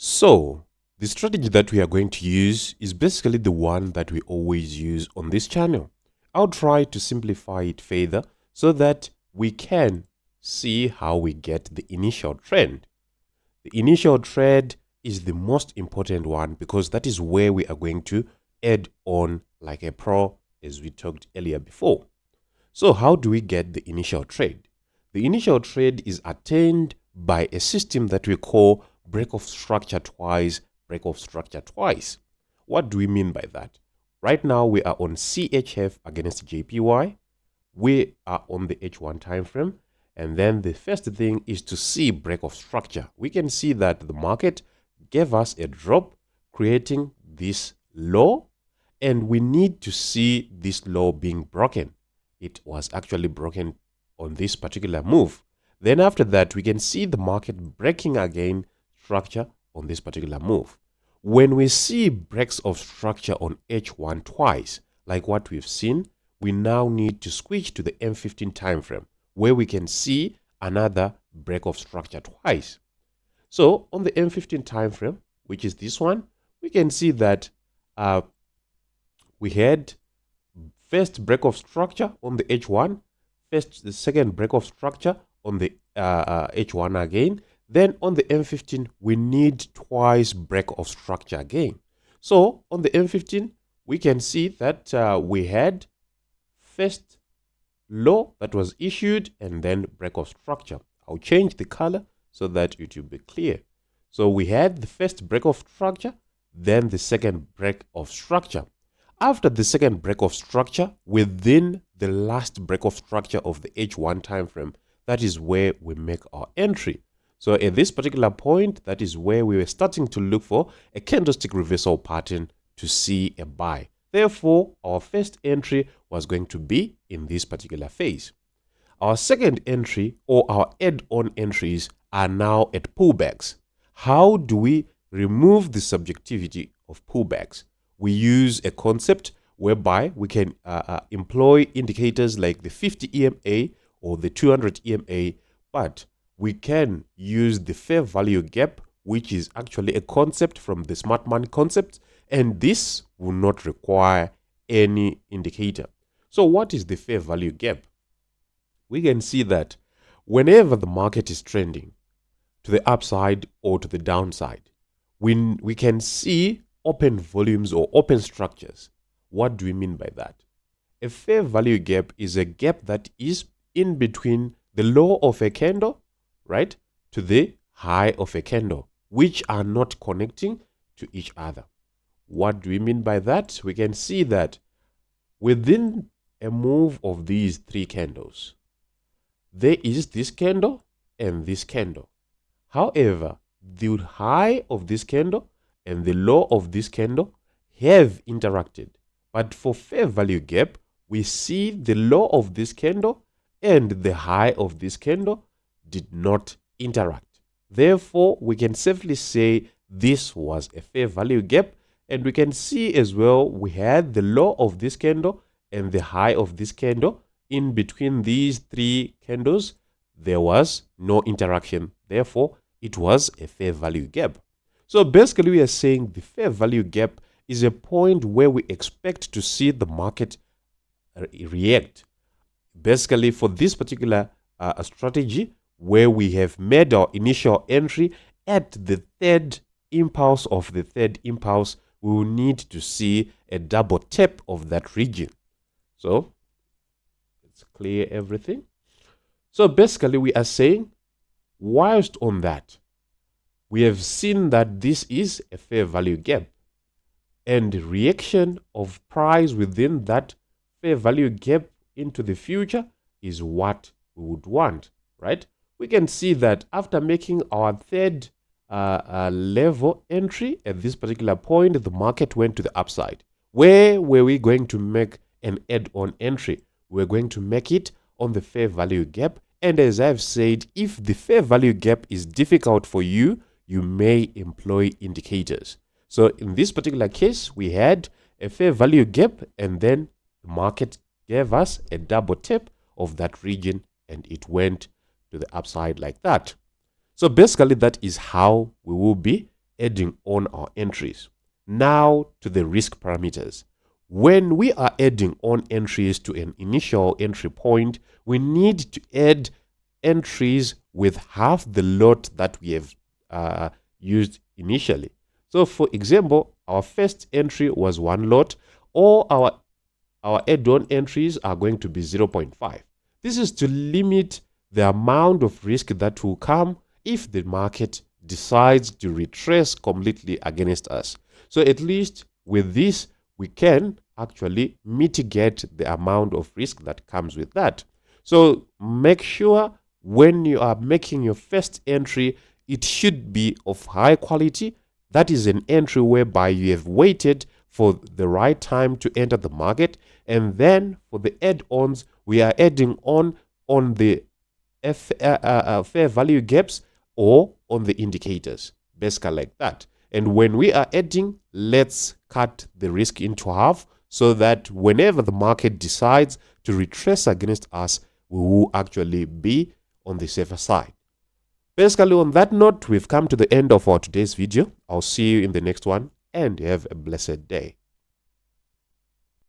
So, the strategy that we are going to use is basically the one that we always use on this channel. I'll try to simplify it further so that we can see how we get the initial trend. The initial trade is the most important one because that is where we are going to add on like a pro, as we talked earlier before. So how do we get the initial trade? The initial trade is attained by a system that we call break of structure twice, break of structure twice. What do we mean by that? Right now we are on CHF against JPY. We are on the H1 time frame. And then the first thing is to see break of structure. We can see that the market gave us a drop, creating this low, and we need to see this low being broken. It was actually broken on this particular move. Then after that, we can see the market breaking again structure on this particular move. When we see breaks of structure on H1 twice, like what we've seen, we now need to switch to the M15 time frame, where we can see another break of structure twice. So on the M15 time frame, which is this one, we can see that we had first break of structure on the H1, the second break of structure on the H1 again. Then on the M15, we need twice break of structure again. So on the M15, we can see that we had first low that was issued and then break of structure. I'll change the color so that it will be clear. So we had the first break of structure, then the second break of structure. After the second break of structure, within the last break of structure of the H1 time frame, that is where we make our entry. So at this particular point, that is where we were starting to look for a candlestick reversal pattern to see a buy. Therefore, our first entry was going to be in this particular phase. Our second entry or our add-on entries are now at pullbacks. How do we remove the subjectivity of pullbacks? We use a concept whereby we can employ indicators like the 50 EMA or the 200 EMA, but we can use the fair value gap, which is actually a concept from the smart money concept, and this will not require any indicator. So what is the fair value gap? We can see that whenever the market is trending to the upside or to the downside, we can see open volumes or open structures. What do we mean by that? A fair value gap is a gap that is in between the low of a candle, right, to the high of a candle, which are not connecting to each other. What do we mean by that? We can see that within a move of these three candles, there is this candle and this candle. However, the high of this candle and the low of this candle have interacted. But for fair value gap, we see the low of this candle and the high of this candle did not interact. Therefore, we can safely say this was a fair value gap. And we can see as well, we had the low of this candle and the high of this candle. In between these three candles, there was no interaction. Therefore, it was a fair value gap. So basically, we are saying the fair value gap is a point where we expect to see the market react. Basically, for this particular strategy, where we have made our initial entry at the third impulse of the third impulse, we will need to see a double tap of that region. So let's clear everything. So basically, we are saying, whilst on that, we have seen that this is a fair value gap, and reaction of price within that fair value gap into the future is what we would want, right? We can see that after making our third level entry at this particular point, the market went to the upside. Where were we going to make an add-on entry? We're going to make it on the fair value gap. And as I've said, if the fair value gap is difficult for you, you may employ indicators. So in this particular case, we had a fair value gap, and then the market gave us a double tap of that region, and it went to the upside like that. So basically, that is how we will be adding on our entries. Now to the risk parameters. When we are adding on entries to an initial entry point, we need to add entries with half the lot that we have used initially. So for example, our first entry was 1 lot, or our add-on entries are going to be 0.5. This is to limit the amount of risk that will come if the market decides to retrace completely against us. So at least with this, we can actually mitigate the amount of risk that comes with that. So make sure when you are making your first entry, it should be of high quality. That is an entry whereby you have waited for the right time to enter the market. And then for the add-ons, we are adding on the fair value gaps or on the indicators, basically like that. And when we are adding, let's cut the risk into half so that whenever the market decides to retrace against us, we will actually be on the safer side. Basically, on that note, we've come to the end of our today's video. I'll see you in the next one, and have a blessed day.